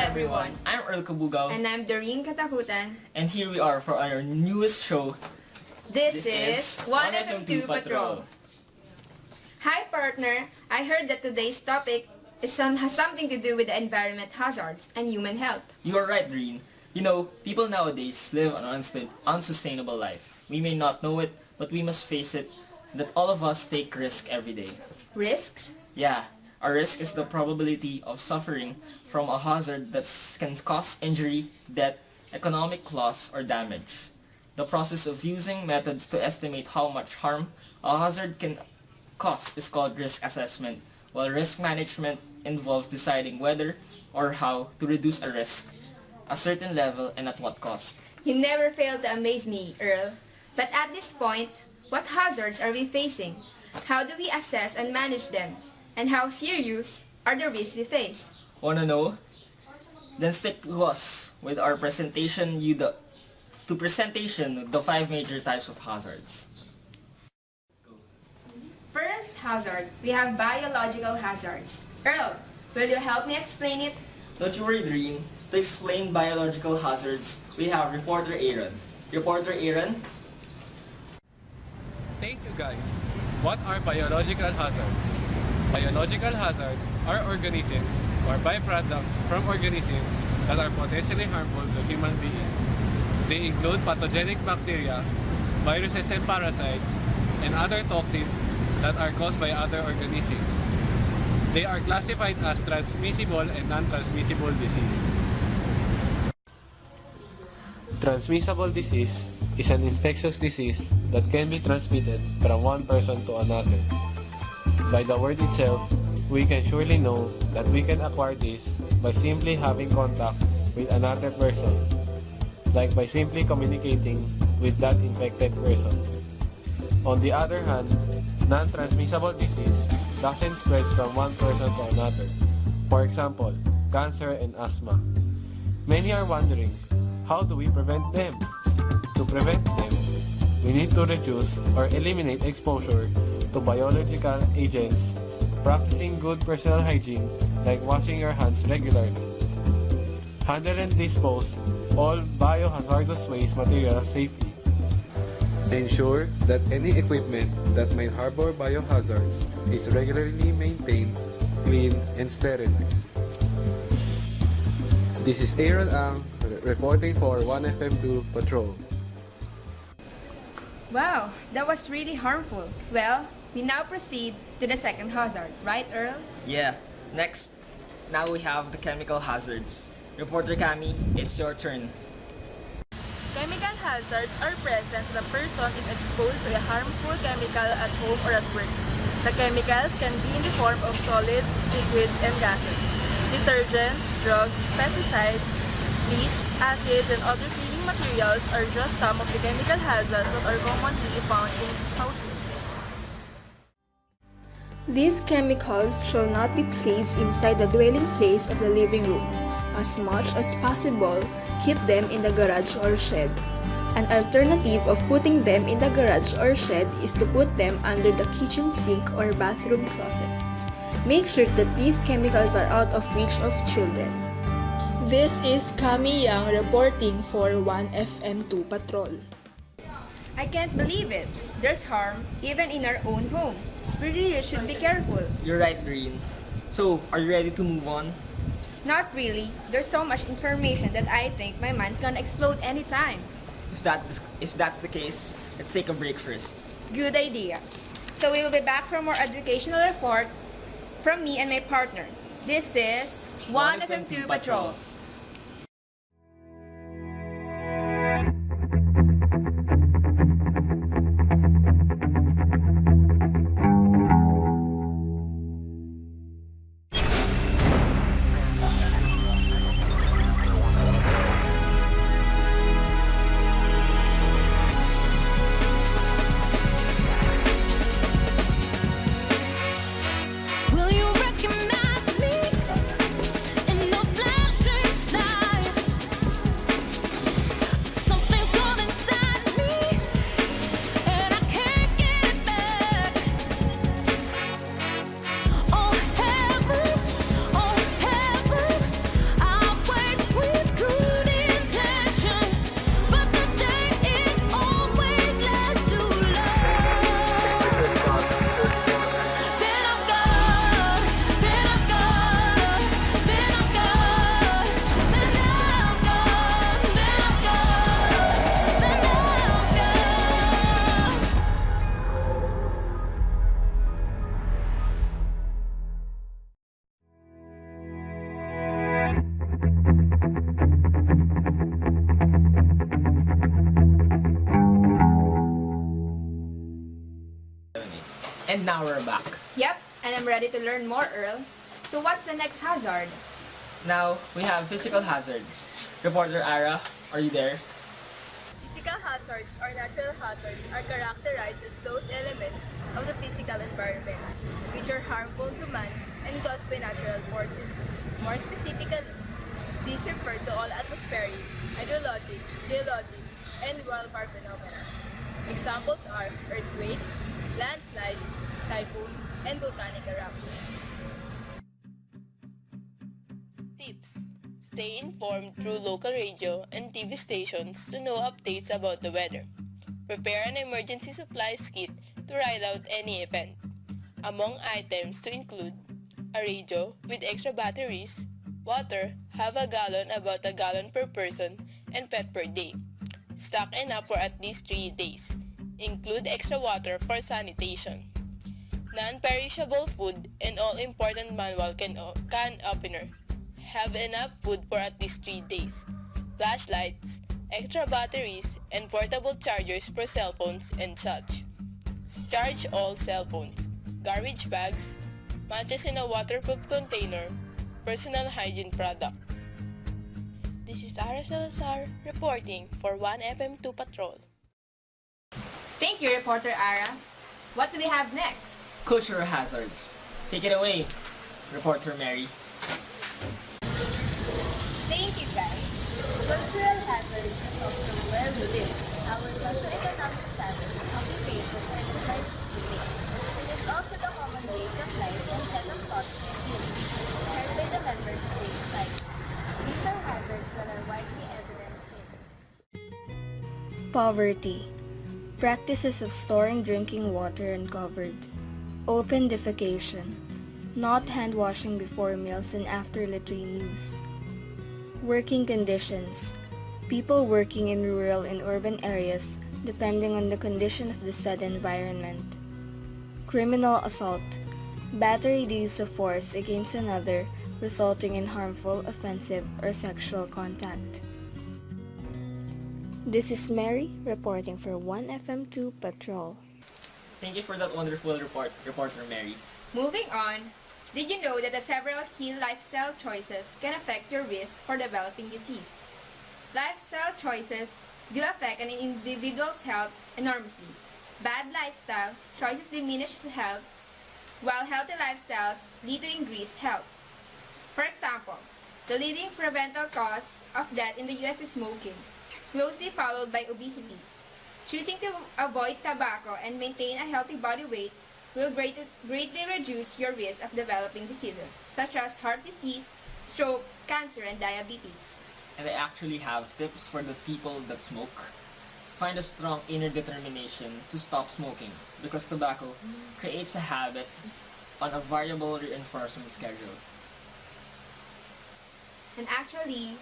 everyone. I'm Earl Kabugaw. And I'm Doreen Katakutan. And here we are for our newest show. This is 1FM2 Patrol. Hi partner, I heard that today's topic has something to do with the environment hazards and human health. You are right, Doreen. You know, people nowadays live an unsustainable life. We may not know it, but we must face it that all of us take risk every day. Risks? Yeah, a risk is the probability of suffering from a hazard that can cause injury, death, economic loss, or damage. The process of using methods to estimate how much harm a hazard can cause is called risk assessment, while risk management involves deciding whether or how to reduce a risk, a certain level, and at what cost. You never fail to amaze me, Earl. But at this point, what hazards are we facing? How do we assess and manage them? And how serious are the risks we face? Wanna know? Then stick to us with our presentation the 5 major types of hazards. First hazard, we have biological hazards. Earl, will you help me explain it? Don't you worry, Doreen. To explain biological hazards, we have Reporter Aaron. Reporter Aaron? Thank you guys. What are biological hazards? Biological hazards are organisms or byproducts from organisms that are potentially harmful to human beings. They include pathogenic bacteria, viruses and parasites, and other toxins that are caused by other organisms. They are classified as transmissible and non-transmissible disease. Transmissible disease is an infectious disease that can be transmitted from one person to another. By the word itself, we can surely know that we can acquire this by simply having contact with another person, like by simply communicating with that infected person. On the other hand, non-transmissible disease doesn't spread from one person to another. For example, cancer and asthma. Many are wondering, how do we prevent them? To prevent them, we need to reduce or eliminate exposure to biological agents, practicing good personal hygiene like washing your hands regularly. Handle and dispose all biohazardous waste materials safely. Ensure that any equipment that might harbor biohazards is regularly maintained, clean, and sterilized. This is Aaron Ang reporting for 1FM2 Patrol. Wow, that was really harmful. Well, we now proceed to the second hazard, right Earl? Yeah. Next, now we have the chemical hazards. Reporter Cami, it's your turn. Chemical hazards are present when a person is exposed to a harmful chemical at home or at work. The chemicals can be in the form of solids, liquids, and gases. Detergents, drugs, pesticides, bleach, acids, and other cleaning materials are just some of the chemical hazards that are commonly found in households. These chemicals shall not be placed inside the dwelling place of the living room. As much as possible, keep them in the garage or shed. An alternative of putting them in the garage or shed is to put them under the kitchen sink or bathroom closet. Make sure that these chemicals are out of reach of children. This is Kami Yang reporting for 1FM2 Patrol. I can't believe it. There's harm even in our own home. We really should be careful. You're right, Doreen. So, are you ready to move on? Not really. There's so much information that I think my mind's gonna explode anytime. If that's the case, let's take a break first. Good idea. So we will be back for more educational report from me and my partner. This is 1FM2 Patrol. Will you recognize me in the flashing now we're back. Yep, and I'm ready to learn more, Earl. So what's the next hazard? Now, we have physical hazards. Reporter Ara, are you there? Physical hazards or natural hazards are characterized as those elements of the physical environment which are harmful to man and caused by natural forces. More specifically, these refer to all atmospheric, hydrologic, geologic, and wildfire phenomena. Examples are earthquake, landslides, typhoon, and volcanic eruptions. Tips: stay informed through local radio and TV stations to know updates about the weather. Prepare an emergency supplies kit to ride out any event. Among items to include a radio with extra batteries, water, have a gallon, about a gallon per person and pet per day. Stock enough for at least 3 days. Include extra water for sanitation. Non-perishable food and all important manual can opener. Have enough food for at least 3 days. Flashlights, extra batteries, and portable chargers for cell phones and such. Charge all cell phones. Garbage bags, matches in a waterproof container, personal hygiene product. This is Ara Salazar reporting for 1FM2 Patrol. Thank you, Reporter Ara. What do we have next? Cultural hazards. Take it away, Reporter Mary. Thank you, guys. Cultural hazards result from where we live, our socioeconomic status, occupation, and the choices we make. It is also the common ways of life and set of thoughts and feelings shared by the members of the society. These are hazards that are widely evident in Poverty. Practices of storing drinking water uncovered. Open defecation. Not hand washing before meals and after latrine use. Working conditions. People working in rural and urban areas depending on the condition of the said environment. Criminal assault. Battery the use of force against another resulting in harmful, offensive, or sexual contact. This is Mary reporting for 1FM2 Patrol. Thank you for that wonderful report, Reporter Mary. Moving on, did you know that the several key lifestyle choices can affect your risk for developing disease? Lifestyle choices do affect an individual's health enormously. Bad lifestyle choices diminish health, while healthy lifestyles lead to increased health. For example, the leading preventable cause of death in the US is smoking, closely followed by obesity. Choosing to avoid tobacco and maintain a healthy body weight will greatly reduce your risk of developing diseases such as heart disease, stroke, cancer, and diabetes. And I actually have tips for the people that smoke. Find a strong inner determination to stop smoking because tobacco creates a habit on a variable reinforcement schedule. And actually,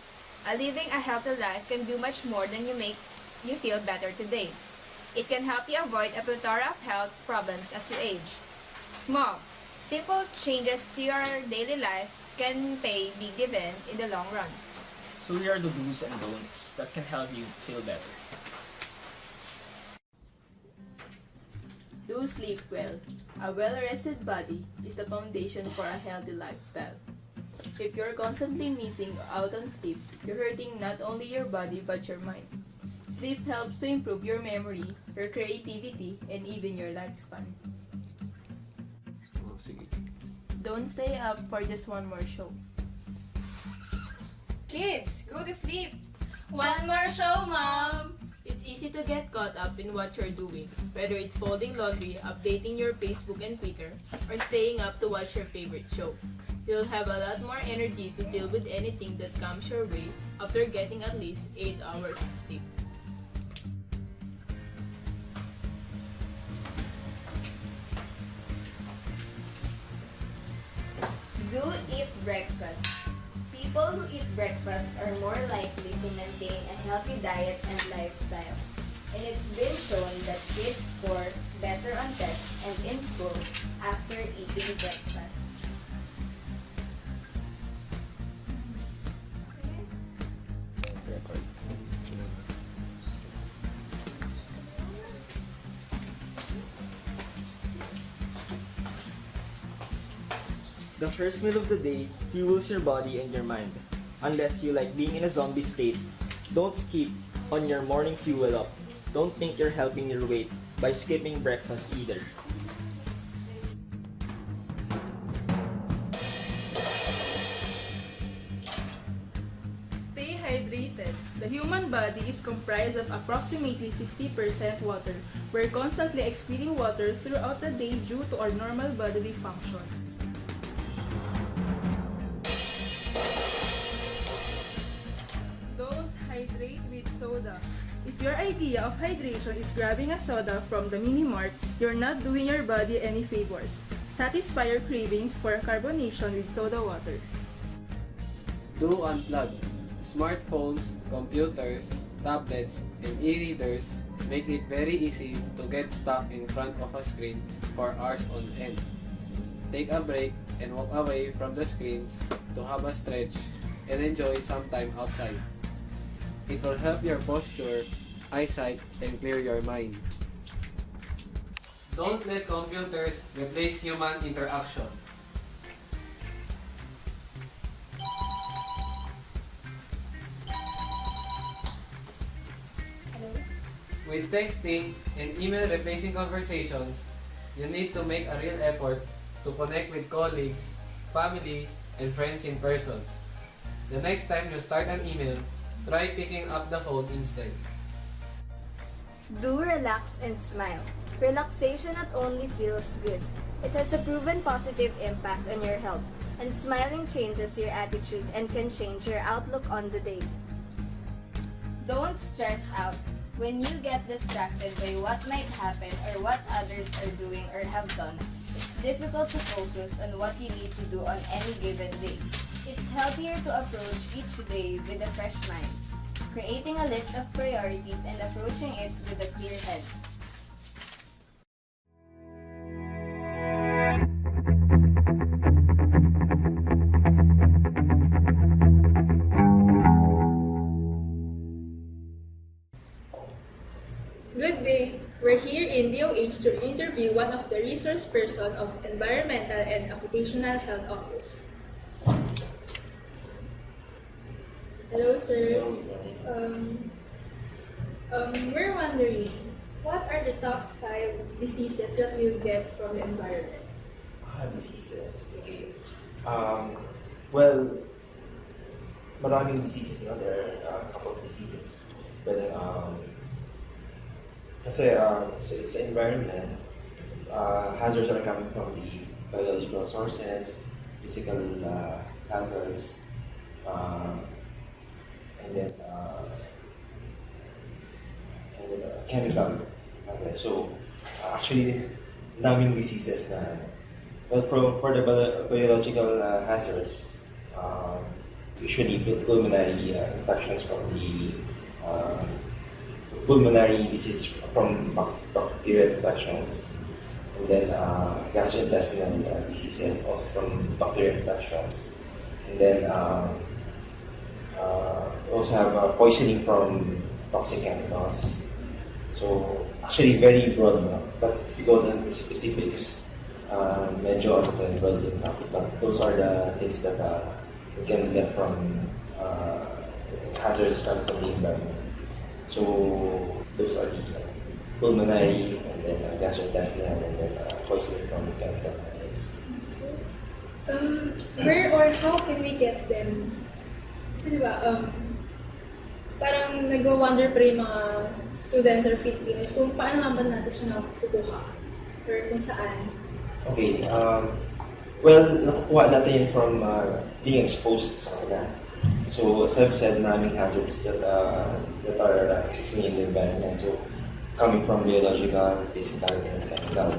living a healthy life can do much more than make you feel better today. It can help you avoid a plethora of health problems as you age. Small, simple changes to your daily life can pay big dividends in the long run. So here are the do's and don'ts that can help you feel better. Do sleep well. A well-rested body is the foundation for a healthy lifestyle. If you're constantly missing out on sleep, you're hurting not only your body but your mind. Sleep helps to improve your memory, your creativity, and even your lifespan. Don't stay up for just one more show. Kids, go to sleep! One more show, Mom! It's easy to get caught up in what you're doing, whether it's folding laundry, updating your Facebook and Twitter, or staying up to watch your favorite show. You'll have a lot more energy to deal with anything that comes your way after getting at least 8 hours of sleep. Do eat breakfast. People who eat breakfast are more likely to maintain a healthy diet and lifestyle. And it's been shown that kids score better on tests and in school after eating breakfast. The first meal of the day fuels your body and your mind. Unless you like being in a zombie state, don't skip on your morning fuel up. Don't think you're helping your weight by skipping breakfast either. Stay hydrated. The human body is comprised of approximately 60% water. We're constantly excreting water throughout the day due to our normal bodily function. Don't hydrate with soda. If your idea of hydration is grabbing a soda from the mini mart, you're not doing your body any favors. Satisfy your cravings for carbonation with soda water. Do unplug. Smartphones, computers, tablets, and e-readers make it very easy to get stuck in front of a screen for hours on end. Take a break and walk away from the screens to have a stretch and enjoy some time outside. It will help your posture, eyesight, and clear your mind. Don't let computers replace human interaction. With texting and email replacing conversations, you need to make a real effort to connect with colleagues, family, and friends in person. The next time you start an email, try picking up the phone instead. Do relax and smile. Relaxation not only feels good, it has a proven positive impact on your health, and smiling changes your attitude and can change your outlook on the day. Don't stress out. When you get distracted by what might happen or what others are doing or have done, it's difficult to focus on what you need to do on any given day. It's healthier to approach each day with a fresh mind, creating a list of priorities and approaching it with a clear head. Good day! We're here in DOH to interview one of the resource person of Environmental and Occupational Health Office. Hello, sir. We're wondering, what are the top 5 diseases that we'll get from the environment? Diseases. Okay. Well, maraming diseases, no? There are a couple of diseases. But kasi sa environment, hazards are coming from the biological sources, physical hazards, and then chemical hazards. So actually, daming diseases na. Well, for the biological hazards, usually pulmonary infections from the pulmonary disease from bacterial infections, and then gastrointestinal diseases also from bacterial infections, and then we also have poisoning from toxic chemicals. So actually very broad, no? But if you go to the specifics, medyo involved in topic, but those are the things that we can get from hazards coming from the environment. So those are the pulmonary, and then gastrointestinal, and then poisoning from chemical hazards. Where or how can we get them? Kasi diba, parang nag-wonder pa rin mga students or Filipinos kung paano nga ba natin siya nakukuha or kung saan. Okay, well, nakukuha natin yun from being exposed sa kanila. So, as I've said, maraming hazards that are existing in the environment. So, coming from biological, physical, and chemical.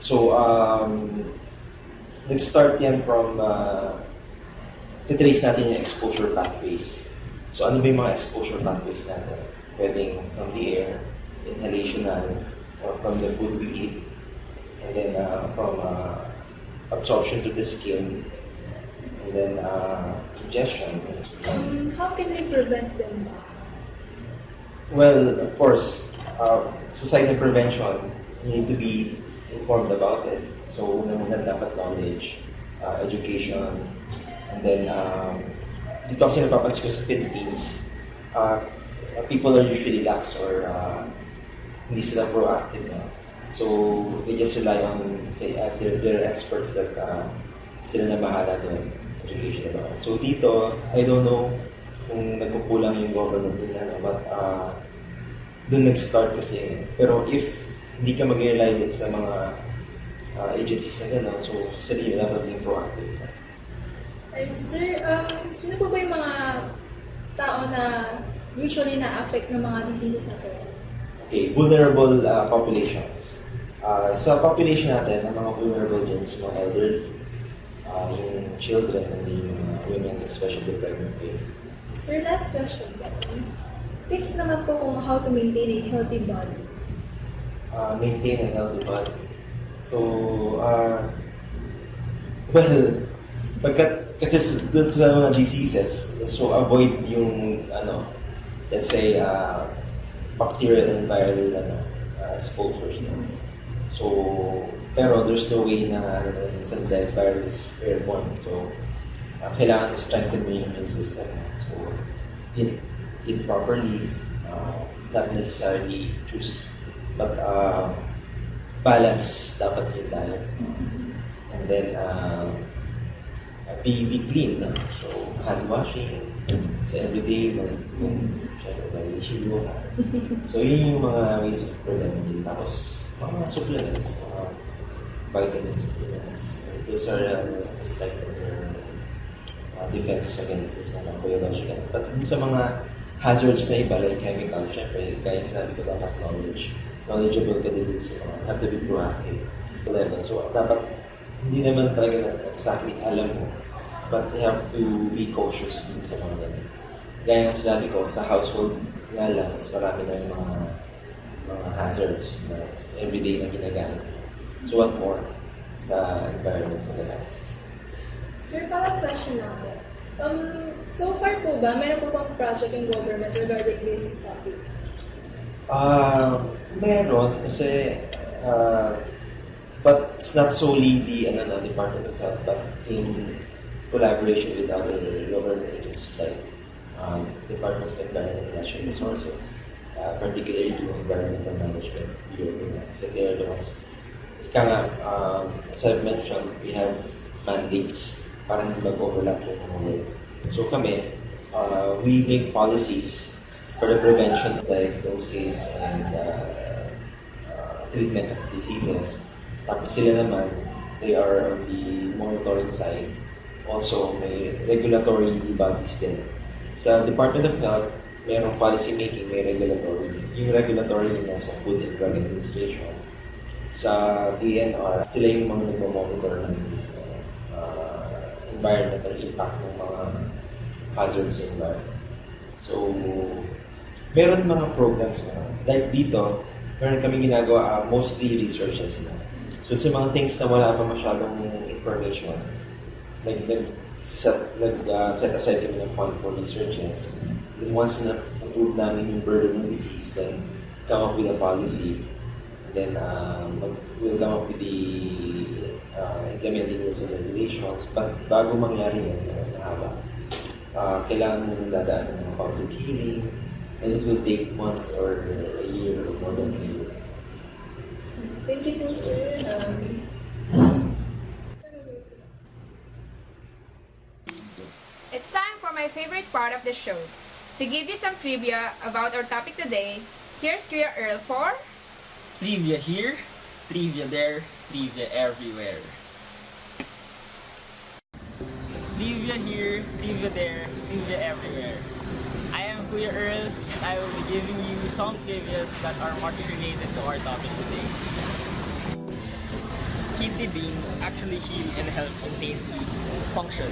So, nag-start yan from titrace natin yung exposure pathways. So, ano ba yung mga exposure pathways natin? Pwedeng from the air, inhalational, or from the food we eat, and then from absorption to the skin, and then ingestion. How can we prevent them? Well, of course, society prevention, you need to be informed about it. So, una-una dapat knowledge. education, and then dito kasi napapansin ko sa Philippines, people are usually lax or hindi sila proactive. No? So they just rely on, say, their experts that sila na bahala doon, education about. So dito, I don't know kung nagkukulang yung government nila, no? But doon nag-start kasi. Pero if hindi ka mag-rely din sa mga agencies na gano'n, so sila yun dapat maging proactive. And sir, sino po ba yung mga tao na usually na-affect ng mga diseases na to? Okay, vulnerable populations. Sa population natin, ang mga vulnerable dyan is mga elderly, yung children, and yung women, especially the pregnant women. Sir, last question. Tips naman po kung how to maintain a healthy body. Maintain a healthy body. So, well, kasi dun sa mga diseases, so avoid yung, let's say, bacterial and viral exposures. No? So, pero there's no way na minsan dahil viral is airborne. So, kailangan strengthen mo yung immune system. So, eat properly, not necessarily choose, but balance dapat yung diet. And then, be clean. No? So, hand washing. So, everyday, mag-issue mo. So, yun yung mga ways of preventing. Tapos, mga supplements, vitamin supplements. Those are to strengthen your defenses against this biological. But sa mga hazards na iba, like chemical, syempre, kaya sinabi ko dapat knowledgeable ka din sa mga, have to be proactive level. So, dapat, hindi naman talaga na exactly alam mo, but you have to be cautious din sa mga ganun. Gaya nga sinabi ko, sa household nga lang, mas marami na yung mga hazards na everyday na ginagamit. So, what more sa environment sa labas? Sir, follow-up question lang po. So far po ba, meron po bang project in government regarding this topic? Meron, kasi but it's not solely the Department of Health, but in collaboration with other government agencies like Department of Environment and Natural Resources, particularly yung Environmental Management Bureau. So they are the ones. As I've mentioned, we have mandates para hindi mag-overlap yung mga work. So kami, we make policies for the prevention, diagnosis, and treatment of diseases. Tapos sila naman, they are on the monitoring side. Also, may regulatory bodies din. Sa Department of Health, mayroong policy making, may regulatory. Yung regulatory yung nasa Food and Drug Administration. Sa DNR, sila yung mga nagmamonitor ng environmental impact ng mga hazards sa environment. So, meron mga programs na, like dito, meron kami ginagawa, mostly researches na. So, sa mga things na wala pa masyadong information, set aside kami ng fund for researches. Then once na approve namin yung burden ng disease, then come up with a policy. Then we'll come up with the implementing rules and regulations. But bago mangyari yun, kailangan mo nang dadaan ng public hearing, and it will take months or a year or more than a year. Thank you po, sir. It's time for my favorite part of the show. To give you some trivia about our topic today, here's Kuya Earl for Trivia here, trivia there, trivia everywhere. Trivia here, trivia there, trivia everywhere. I am Kuya Earl, and I will be giving you some trivias that are much related to our topic today. Kidney beans actually heal and help maintain function,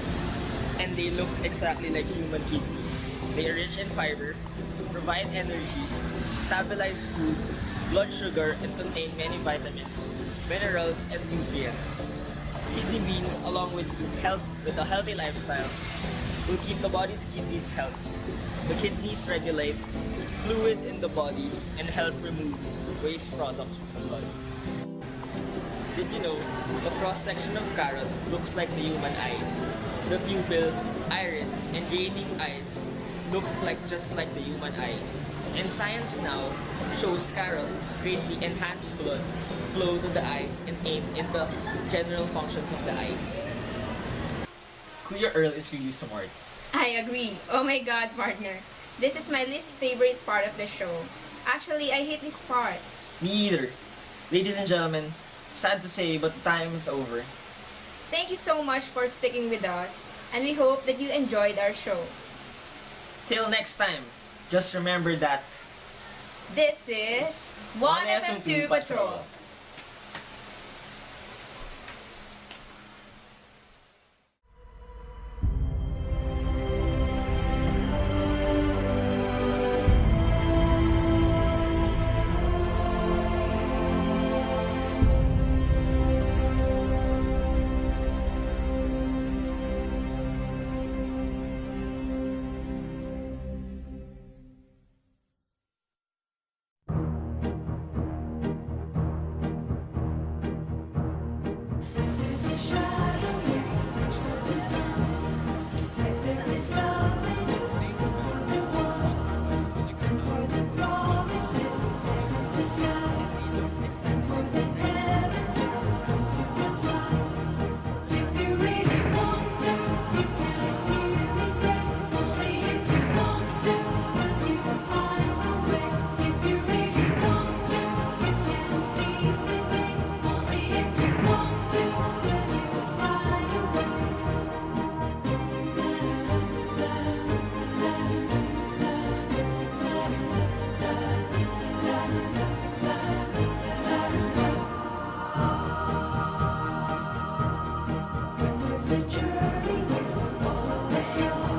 and they look exactly like human kidneys. They are rich in fiber, provide energy, stabilize food, blood sugar, and contain many vitamins, minerals, and nutrients. Kidney beans, along with a healthy lifestyle, will keep the body's kidneys healthy. The kidneys regulate fluid in the body and help remove waste products from the blood. Did you know the cross-section of carrot looks like the human eye? The pupil, iris, and radiating eyes look just like the human eye. And science now shows carrots greatly enhance blood flow to the eyes and aid in the general functions of the eyes. Kuya Earl is really smart. I agree. Oh my god, partner. This is my least favorite part of the show. Actually, I hate this part. Me either. Ladies and gentlemen, sad to say, but the time is over. Thank you so much for sticking with us, and we hope that you enjoyed our show. Till next time, just remember that This is 1FM2 Patrol. There's a journey, all of us